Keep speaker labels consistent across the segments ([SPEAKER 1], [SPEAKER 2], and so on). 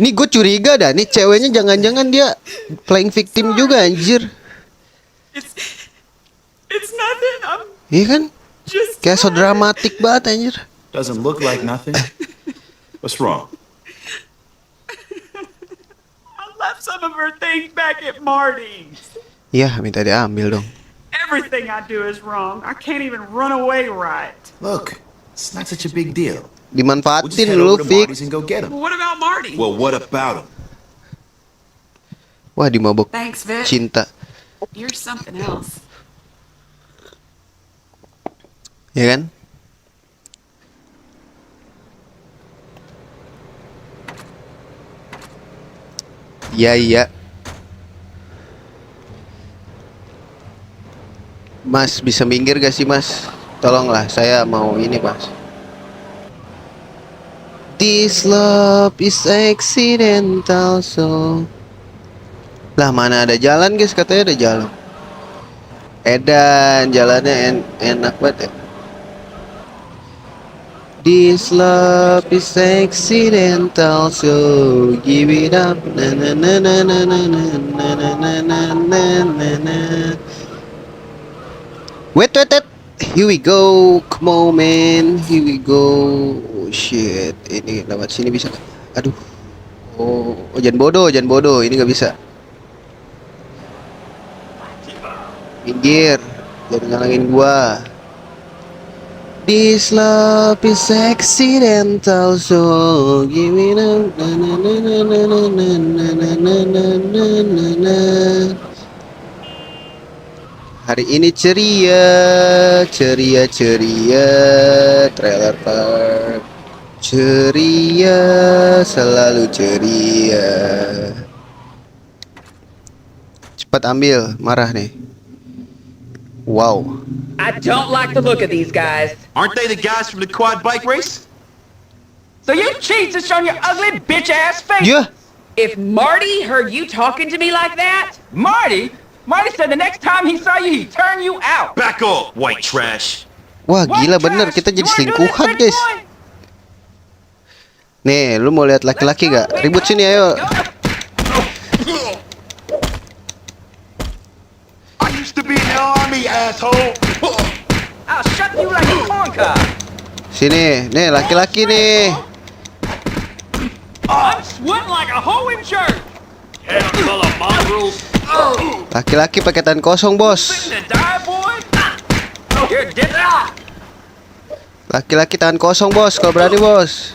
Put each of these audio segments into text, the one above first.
[SPEAKER 1] Nih gue curiga dah, nih ceweknya jangan-jangan dia playing victim juga anjir.
[SPEAKER 2] It's it's nothing. I'm
[SPEAKER 1] Iya kan?
[SPEAKER 2] just
[SPEAKER 1] Kayak so dramatik banget anjir.
[SPEAKER 3] Doesn't look like nothing. What's wrong?
[SPEAKER 2] I left some of her things back at Marty's.
[SPEAKER 1] Iya, minta diambil dong.
[SPEAKER 2] Everything I do is wrong. I can't even run away right.
[SPEAKER 3] Look, it's not such a big deal. We'll just
[SPEAKER 1] Dimanfaatin
[SPEAKER 3] head
[SPEAKER 1] lu,
[SPEAKER 3] over to
[SPEAKER 1] Fik.
[SPEAKER 3] Marty's and go get him.
[SPEAKER 2] What about Marty?
[SPEAKER 3] Well, what about him?
[SPEAKER 1] Wah, dimabok
[SPEAKER 2] Thanks, Vic.
[SPEAKER 1] cinta.
[SPEAKER 2] You're something else.
[SPEAKER 1] Ya kan? Iya, iya. Mas, bisa minggir gak sih, Mas? Tolonglah, saya mau ini, Mas. This love is accidental, so... Lah, mana ada jalan, guys? Katanya ada jalan. Edan, jalannya enak banget ya. This love is accidental, so give it up. Na na na na na na na na na na na na na. Wait. Here we go. Come on, man. Here we go. Oh, shit. Ini lewat sini bisa. Aduh. Oh, jangan bodoh. Ini nggak bisa. Minggir. Jangan ngalangin gua. This love is accidental, so give it up. Na na na na na na na na na na na. Hari ini ceria, Trailer Park ceria, selalu ceria. Cepat ambil, marah nih. Wow.
[SPEAKER 4] I don't like the look of these guys.
[SPEAKER 3] Aren't they the guys from the quad bike race?
[SPEAKER 4] So you cheats to show your ugly bitch-ass face.
[SPEAKER 1] Yeah.
[SPEAKER 4] If Marty heard you talking to me like that...
[SPEAKER 5] Marty said the next time he saw you, he'd turn you out.
[SPEAKER 3] Back off, white trash.
[SPEAKER 1] Wah,
[SPEAKER 5] What
[SPEAKER 1] gila bener,
[SPEAKER 5] trash?
[SPEAKER 1] kita jadi
[SPEAKER 5] You wanna do this,
[SPEAKER 1] selingkuhan,
[SPEAKER 5] big
[SPEAKER 1] guys.
[SPEAKER 5] boy?
[SPEAKER 1] Nih, lu mau lihat laki-laki gak? Ribut sini, ayo.
[SPEAKER 3] I used to be in the army, asshole.
[SPEAKER 5] I'll shut you like a corn cob.
[SPEAKER 1] Sini, nih laki-laki nih.
[SPEAKER 5] I'm sweating like a hoe in church.
[SPEAKER 3] Hell full of mongrels.
[SPEAKER 1] Laki-laki pakai tangan kosong, bos.
[SPEAKER 5] Fitting to die, boy. You're dead.
[SPEAKER 1] Laki-laki tangan kosong, bos. Kalau berani, bos.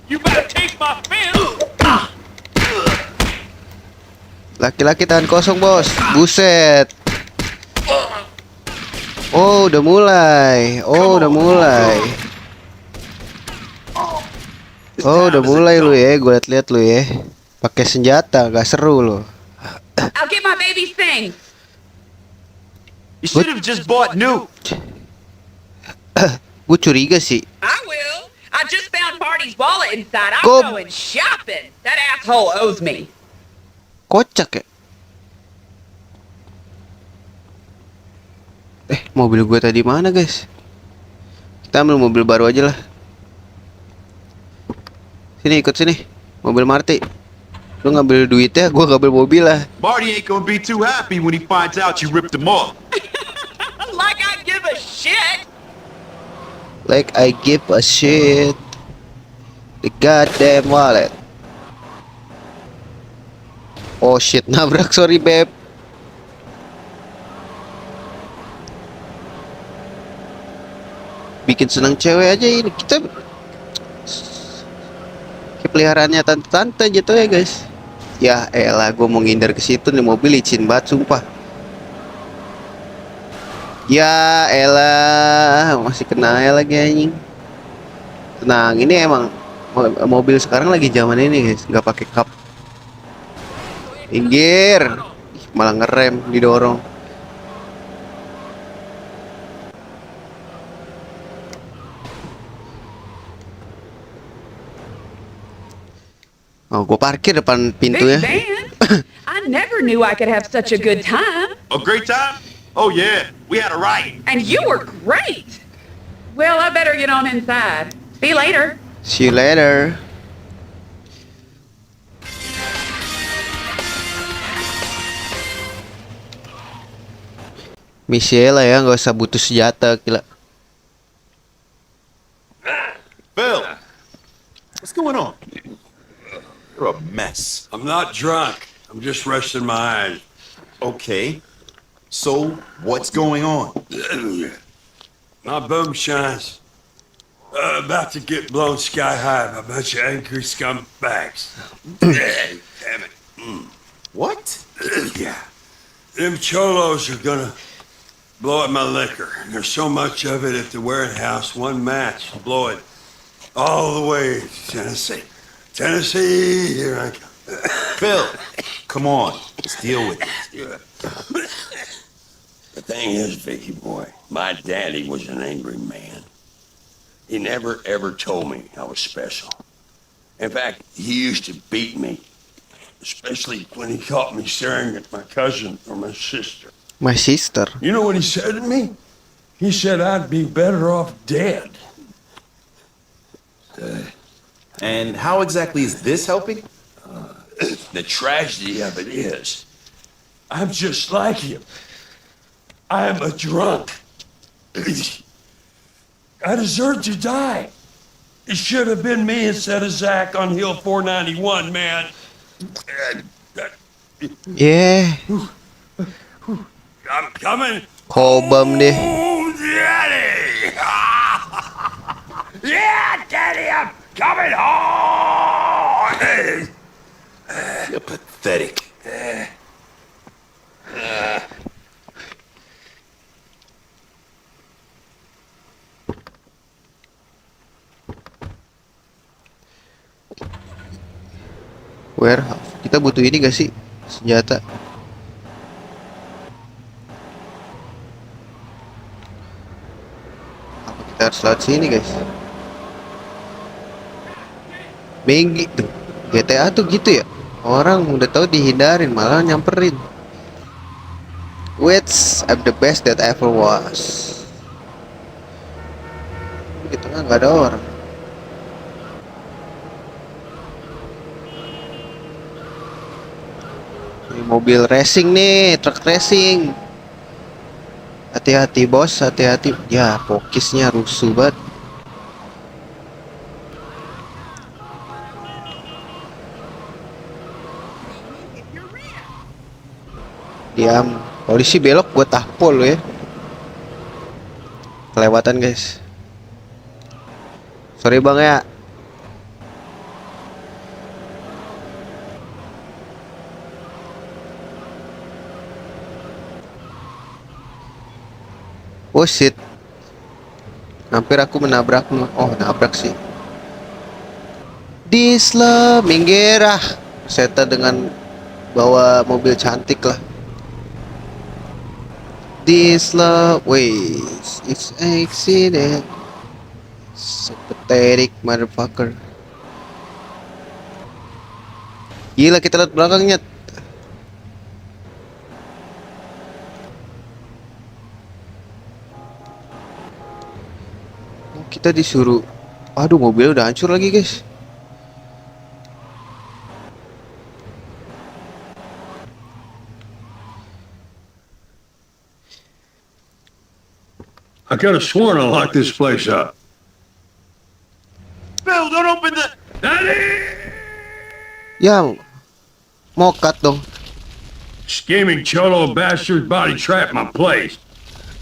[SPEAKER 5] You better take my film.
[SPEAKER 1] Laki-laki tangan kosong, bos. Buset. Oh, udah mulai. Oh, udah mulai lu ya. Gue liat-liat lu ya. Pakai senjata, gak seru lu.
[SPEAKER 4] I'll get my baby's thing.
[SPEAKER 3] You should have just bought new.
[SPEAKER 1] Gue curiga sih.
[SPEAKER 4] I will. I just found Marty's wallet inside. I'm
[SPEAKER 1] Go-
[SPEAKER 4] going shopping. That asshole owes me.
[SPEAKER 1] Kocak ya. Mobil gue tadi mana, guys? Kita ambil mobil baru aja lah. Sini, ikut sini. Mobil Marty. Lu ngambil duitnya, gue ngambil mobil lah.
[SPEAKER 3] Marty ain't gonna be too happy when he finds out you ripped him off.
[SPEAKER 4] Like I give a shit.
[SPEAKER 1] Like I give a shit. The goddamn wallet. Oh shit, nabrak, sorry beb. Bikin senang cewek aja ini. Kita kayak peliharaannya tante-tante gitu ya, guys. Ya elah, gue mau ngindar ke situ nih, mobil licin banget sumpah. Ya elah, masih kena ya lagi anjing. Tenang, ini emang mobil sekarang lagi zaman ini, guys, nggak pakai kap. Pinggir. Ih, malah ngerem, didorong. Oh, gue parkir depan
[SPEAKER 4] Big
[SPEAKER 1] pintunya.
[SPEAKER 4] van. I never knew I could have such a good time.
[SPEAKER 3] A great time? Oh yeah, we had a riot.
[SPEAKER 4] And you were great. Well, I better get on inside. See you later.
[SPEAKER 1] See you later. Misi lah ya, nggak usah butuh senjata, gila.
[SPEAKER 3] Phil, what's going on? You're a mess.
[SPEAKER 6] I'm not drunk. I'm just resting my eyes.
[SPEAKER 3] Okay. So, what's going on?
[SPEAKER 6] My boom shines. About to get blown sky high by a bunch of angry scumbags. Damn it.
[SPEAKER 3] What?
[SPEAKER 6] Yeah. Them cholos are gonna blow up my liquor. And there's so much of it at the warehouse, one match to blow it all the way to Tennessee. Tennessee, here I come.
[SPEAKER 3] Phil, come on. Let's deal with it.
[SPEAKER 6] The thing is, Vicky boy, my daddy was an angry man. He never ever told me I was special. In fact, he used to beat me, especially when he caught me staring at my cousin or my sister.
[SPEAKER 1] My sister.
[SPEAKER 6] You know what he said to me? He said I'd be better off dead.
[SPEAKER 3] And how exactly is this helping?
[SPEAKER 6] The tragedy of it is, I'm just like him. I am a drunk. I deserve to die. It should have been me instead of Zach on Hill 491, man.
[SPEAKER 1] Yeah,
[SPEAKER 6] I'm coming.
[SPEAKER 1] kobam deh.
[SPEAKER 6] Oh, Daddy! Yeah, Daddy, I'm coming home!
[SPEAKER 3] You're pathetic.
[SPEAKER 1] Warehouse. Kita butuh ini gak sih? Senjata. Apa kita harus lewat sini, guys? Menggi tuh. GTA tuh gitu ya. Orang udah tahu dihindarin malah nyamperin. Which I'm the best that ever was. Di tengah nggak ada orang. Ini mobil racing nih, truk racing. Hati-hati bos, hati-hati. Ya, pokisnya rusuh banget. Diam, polisi belok gue tampol lo ya. Kelewatan guys. Sorry bang ya. Oh shit. Hampir aku menabrakmu. Oh nabrak sih. Disla, minggir ah. Seta dengan bawa mobil cantik lah. This love ways it's accident. So pathetic motherfucker. Gila kita lihat belakangnya. Kita disuruh. Aduh mobil udah hancur lagi guys.
[SPEAKER 6] I could have sworn I locked this place up.
[SPEAKER 3] Phil, don't open the...
[SPEAKER 6] Daddy!
[SPEAKER 1] Yang mokat dong.
[SPEAKER 6] Scheming cholo bastards body trap my place.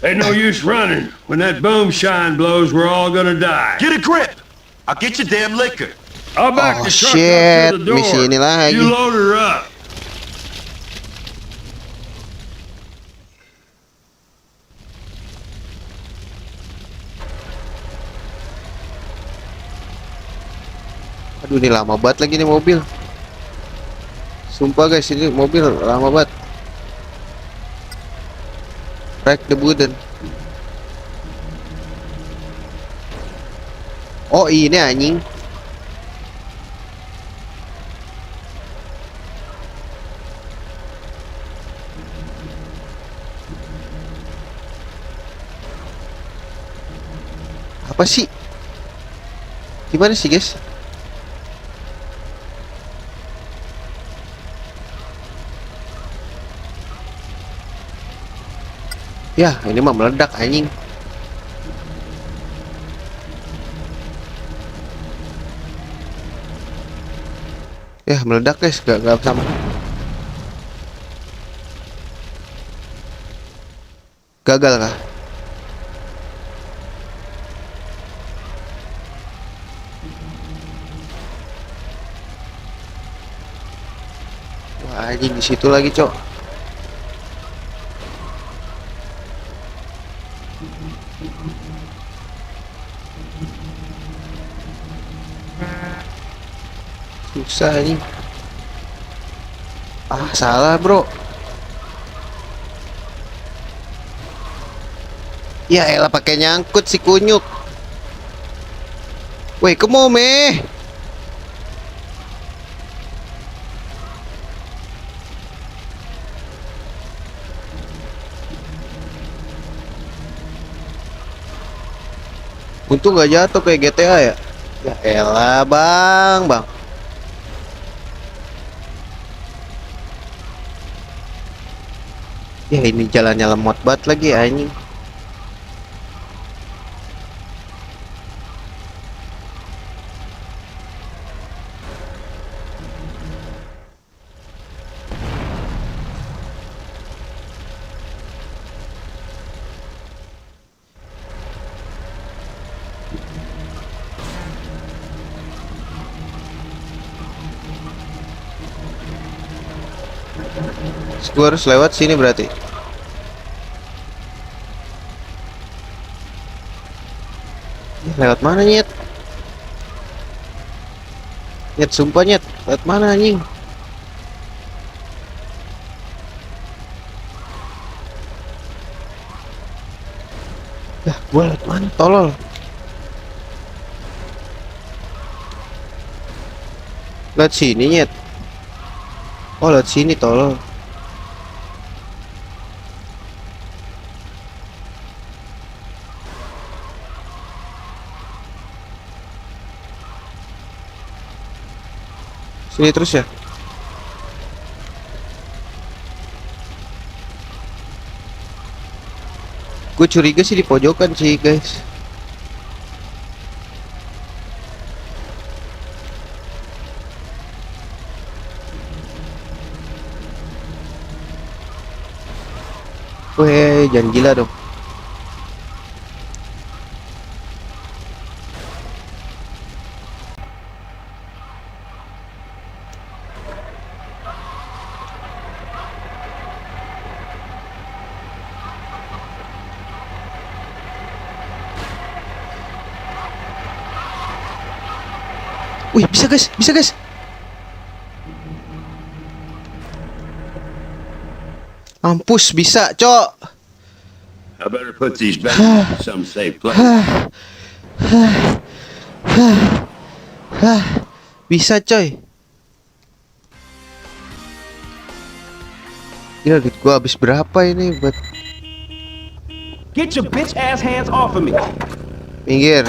[SPEAKER 6] Ain't no use running. When that boom shine blows, we're all gonna die.
[SPEAKER 3] Get a grip! I'll get your damn liquor.
[SPEAKER 6] I'll back
[SPEAKER 1] Oh,
[SPEAKER 6] the truck
[SPEAKER 1] shit.
[SPEAKER 6] up to the door.
[SPEAKER 1] Misi ini lagi.
[SPEAKER 6] You load her up.
[SPEAKER 1] Aduh ini lama banget lagi nih mobil. Sumpah guys ini mobil lama banget. Break the button. Oh ini anjing. Apa sih? Gimana sih guys? Ya, ini mah meledak anjing. Ya, meledak guys, gak sama. Gagal kah? Wah, anjing di situ lagi, Cok. Susah nih. Ah, salah, Bro. Ya elah pakai nyangkut si kunyuk. Woi, kemo meh. Untung gak jatuh kayak GTA ya. Ya elah, Bang. Ya ini jalannya lemot banget lagi anjing. Gue harus lewat sini berarti. Lewat mana nyet? Nyet sumpah nyet. Lewat mana anjing? Dah, gua lewat mana tolol? Lewat sini nyet. Oh, lewat sini tolol. Sini terus ya. Gue curiga sih di pojokan sih guys. Weh, jangan gila dong. Wih, bisa guys, bisa guys. Mampus, bisa, Cok.
[SPEAKER 6] I better put these back in some safe place.
[SPEAKER 1] Bisa, coy. Gila, duit gua habis berapa ini buat
[SPEAKER 5] Get your bitch ass hands off of me.
[SPEAKER 1] minggir.